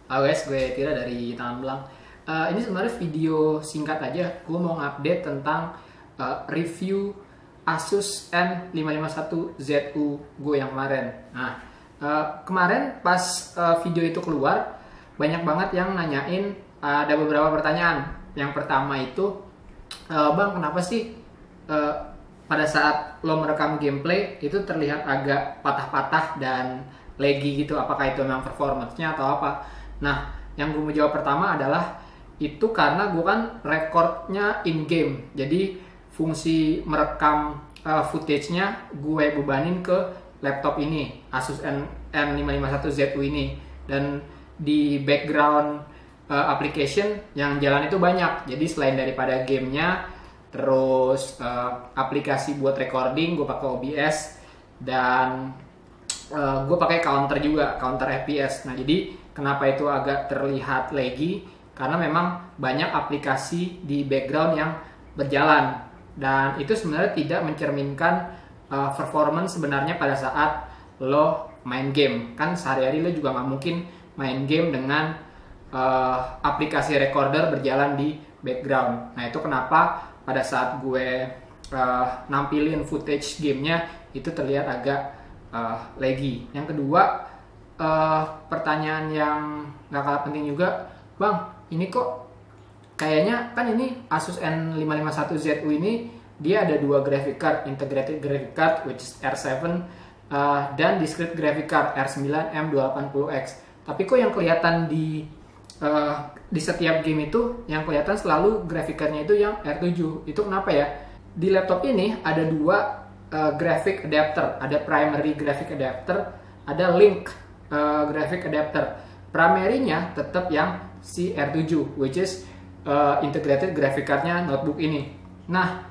Halo guys, gue Tira dari Tangan Belang. Ini sebenarnya video singkat aja. Gue mau ngupdate tentang review Asus N551ZU gue yang kemarin. Nah, kemarin pas video itu keluar, banyak banget yang nanyain, ada beberapa pertanyaan. Yang pertama itu, Bang, kenapa sih pada saat lo merekam gameplay itu terlihat agak patah-patah dan laggy gitu? Apakah itu memang performance-nya atau apa? Nah, yang gue mau jawab pertama adalah itu karena gue kan recordnya in game, jadi fungsi merekam footage-nya gue bebanin ke laptop ini, Asus N551ZU ini, dan di background application yang jalan itu banyak. Jadi selain daripada gamenya, terus aplikasi buat recording gue pakai OBS, dan gue pakai counter juga, counter FPS. Nah, jadi kenapa itu agak terlihat laggy? Karena memang banyak aplikasi di background yang berjalan, dan itu sebenarnya tidak mencerminkan performance sebenarnya pada saat lo main game. Kan sehari-hari lo juga nggak mungkin main game dengan aplikasi recorder berjalan di background. Nah, itu kenapa pada saat gue nampilin footage gamenya itu terlihat agak laggy. Yang kedua, pertanyaan yang gak kalah penting juga, Bang, ini kok kayaknya kan ini Asus N551ZU ini dia ada dua graphic card, integrated graphic card which is R7 dan discrete graphic card R9 M280X. Tapi kok yang kelihatan di setiap game itu yang kelihatan selalu graphic cardnya itu yang R7. Itu kenapa ya? Di laptop ini ada dua graphic adapter, ada primary graphic adapter, ada link graphic adapter. Primary-nya tetap yang si R7, which is integrated graphic card-nya notebook ini. Nah,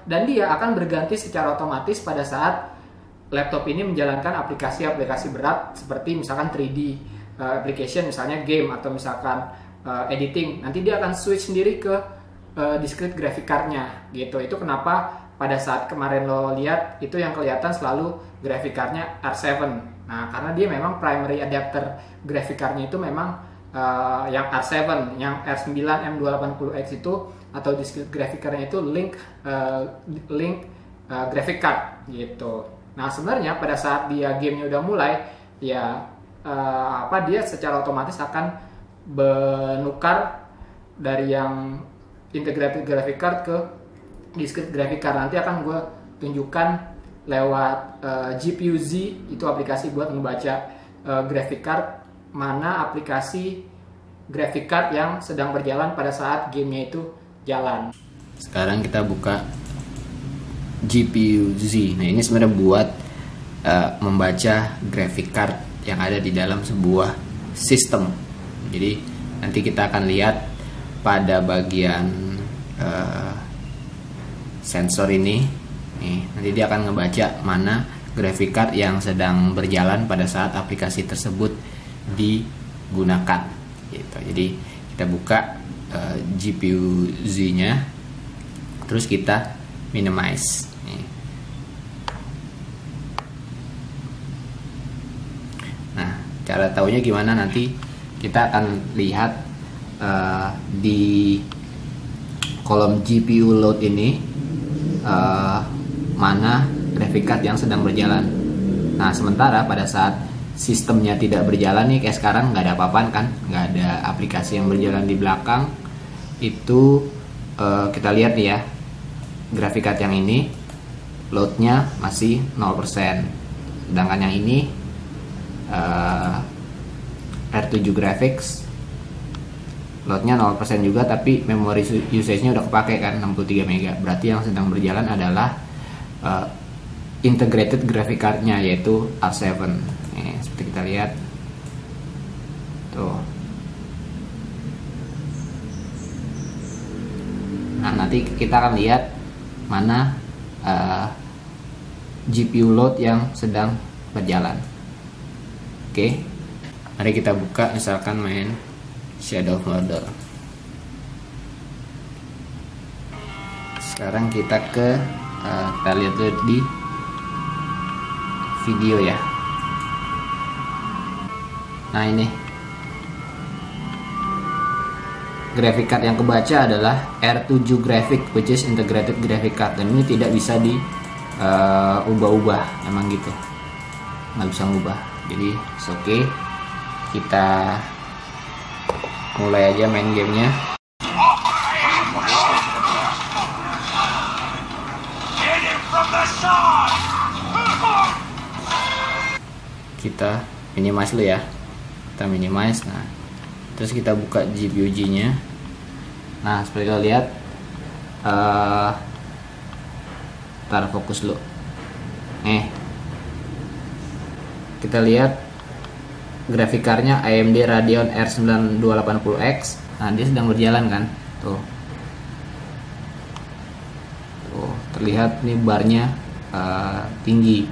dan dia akan berganti secara otomatis pada saat laptop ini menjalankan aplikasi-aplikasi berat seperti misalkan 3D application, misalnya game, atau misalkan editing. Nanti dia akan switch sendiri ke discrete graphic card-nya gitu. Itu kenapa pada saat kemarin lo lihat itu yang kelihatan selalu graphic card-nya R7. Nah, karena dia memang primary adapter graphic card-nya itu memang yang R7, yang R9 M280X itu atau discrete graphic card-nya itu link graphic card gitu. Nah, sebenarnya pada saat dia gamenya udah mulai, ya dia secara otomatis akan menukar dari yang integrated graphic card ke discrete graphic card. Nanti akan gue tunjukkan lewat GPU Z, itu aplikasi buat membaca graphic card, mana aplikasi graphic card yang sedang berjalan pada saat gamenya itu jalan. Sekarang kita buka GPU Z. Nah, ini sebenarnya buat membaca graphic card yang ada di dalam sebuah sistem. Jadi nanti kita akan lihat pada bagian sensor ini. Nih, nanti dia akan ngebaca mana graphic card yang sedang berjalan pada saat aplikasi tersebut digunakan gitu. Jadi kita buka GPU Z-nya, terus kita minimize. Nih. Nah, cara taunya gimana? Nanti kita akan lihat di kolom GPU load ini mana graphic card yang sedang berjalan. Nah, sementara pada saat sistemnya tidak berjalan nih, kayak sekarang nggak ada apa-apaan kan, nggak ada aplikasi yang berjalan di belakang, itu kita lihat nih ya, graphic card yang ini loadnya masih 0%, sedangkan yang ini R7 graphics loadnya 0% juga, tapi memori usage-nya udah kepake kan, 63 MB. Berarti yang sedang berjalan adalah integrated graphic card-nya, yaitu R7. Nih, seperti kita lihat tuh. Nah, nanti kita akan lihat mana GPU load yang sedang berjalan. Oke, mari kita buka, misalkan main Shadow of Mordor. Sekarang kita kita lihat dulu di video ya. Nah, ini graphic card yang kebaca adalah R7 graphic, which is integrated graphic card, dan ini tidak bisa di ubah-ubah, emang gitu, nggak bisa ngubah. Jadi oke, kita mulai aja main gamenya. Kita minimize dulu ya, kita minimize. Nah, terus kita buka GPU-nya. Nah, seperti kalian lihat, taruh fokus dulu. Kita lihat grafik cardnya AMD Radeon R9 280X. Nah, dia sedang berjalan kan, tuh terlihat nih barnya tinggi,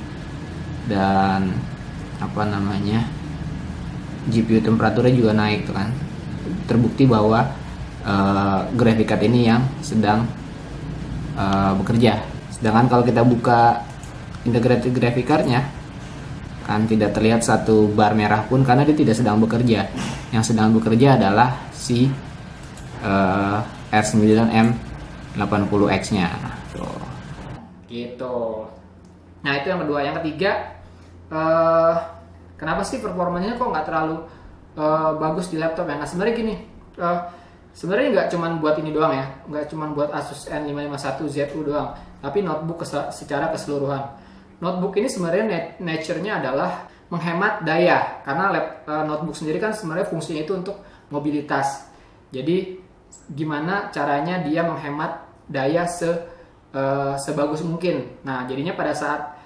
dan apa namanya, GPU temperaturnya juga naik tuh kan. Terbukti bahwa graphic card ini yang sedang bekerja. Sedangkan kalau kita buka integrated graphic cardnya, kan tidak terlihat satu bar merah pun karena dia tidak sedang bekerja. Yang sedang bekerja adalah si R9M80X nya gitu. Nah, itu yang kedua. Yang ketiga, kenapa sih performanya kok nggak terlalu bagus di laptop ya? Nah, sebenarnya gini, sebenarnya nggak cuma buat ini doang ya, nggak cuma buat Asus N551ZU doang, tapi notebook secara keseluruhan. Notebook ini sebenarnya nature-nya adalah menghemat daya, karena notebook sendiri kan sebenarnya fungsinya itu untuk mobilitas. Jadi gimana caranya dia menghemat daya sebagus mungkin. Nah, jadinya pada saat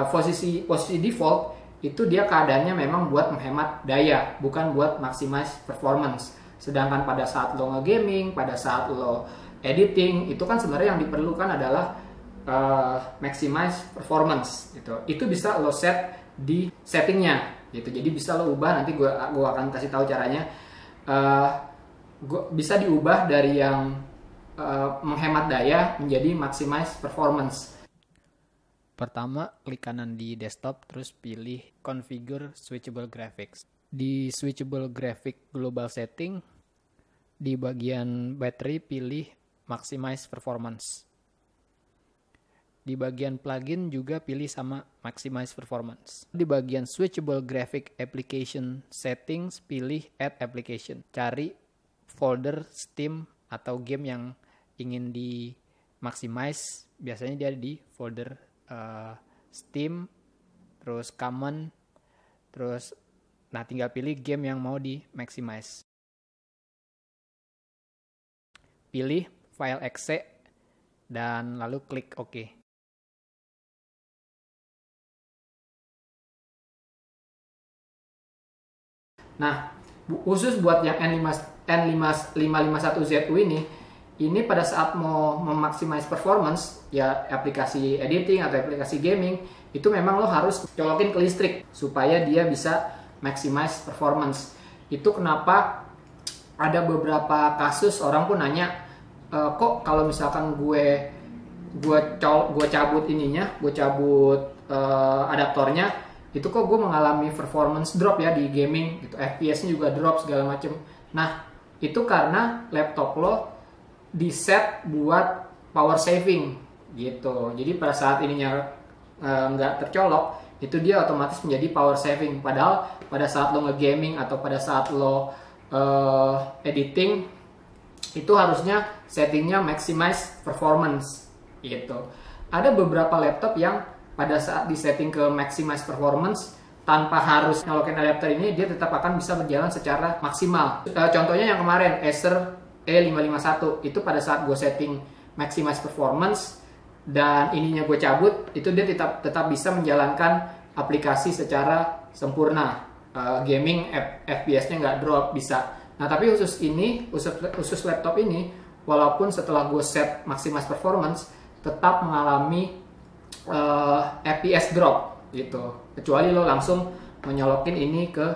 posisi default itu dia keadaannya memang buat menghemat daya, bukan buat maximize performance. Sedangkan pada saat lo nge-gaming, pada saat lo editing, itu kan sebenarnya yang diperlukan adalah maximize performance gitu. Itu bisa lo set di settingnya gitu. Jadi bisa lo ubah, nanti gua akan kasih tahu caranya. Bisa diubah dari yang menghemat daya menjadi maximize performance. Pertama, klik kanan di desktop, terus pilih configure switchable graphics. Di switchable graphic global setting, di bagian battery pilih maximize performance. Di bagian plugin juga pilih sama maximize performance. Di bagian switchable graphic application settings pilih add application. Cari folder Steam atau game yang ingin di maximize. Biasanya dia di folder Steam, terus common, terus tinggal pilih game yang mau di maximize. Pilih file exe dan lalu klik OK. Nah, khusus buat yang N551ZU ini pada saat mau memaximize performance, ya aplikasi editing atau aplikasi gaming, itu memang lo harus colokin ke listrik supaya dia bisa maximize performance. Itu kenapa ada beberapa kasus orang pun nanya, kok kalau misalkan gue cabut adaptornya, itu kok gue mengalami performance drop ya di gaming gitu, FPS-nya juga drop segala macem. Nah, itu karena laptop lo di set buat power saving gitu. Jadi pada saat ininya nggak tercolok, itu dia otomatis menjadi power saving. Padahal pada saat lo nge-gaming atau pada saat lo editing, itu harusnya settingnya maximize performance gitu. Ada beberapa laptop yang pada saat disetting ke maximize performance tanpa harus nyolokin adapter ini, dia tetap akan bisa berjalan secara maksimal. Contohnya yang kemarin Acer E551, itu pada saat gue setting maximize performance dan ininya gue cabut, itu dia tetap bisa menjalankan aplikasi secara sempurna. Gaming FPS-nya nggak drop, bisa. Nah, tapi khusus laptop ini, walaupun setelah gue set maximize performance, tetap mengalami FPS drop gitu, kecuali lo langsung menyolokin ini ke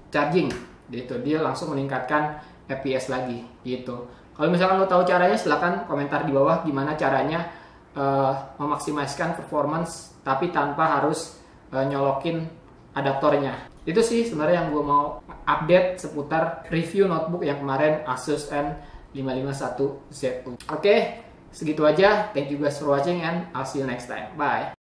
charging gitu, dia langsung meningkatkan FPS lagi gitu. Kalau misalkan lo tahu caranya, silahkan komentar di bawah gimana caranya memaksimalkan performance tapi tanpa harus nyolokin adaptornya. Itu sih sebenarnya yang gue mau update seputar review notebook yang kemarin Asus N551ZU. Oke, segitu aja. Thank you guys for watching and I'll see you next time. Bye.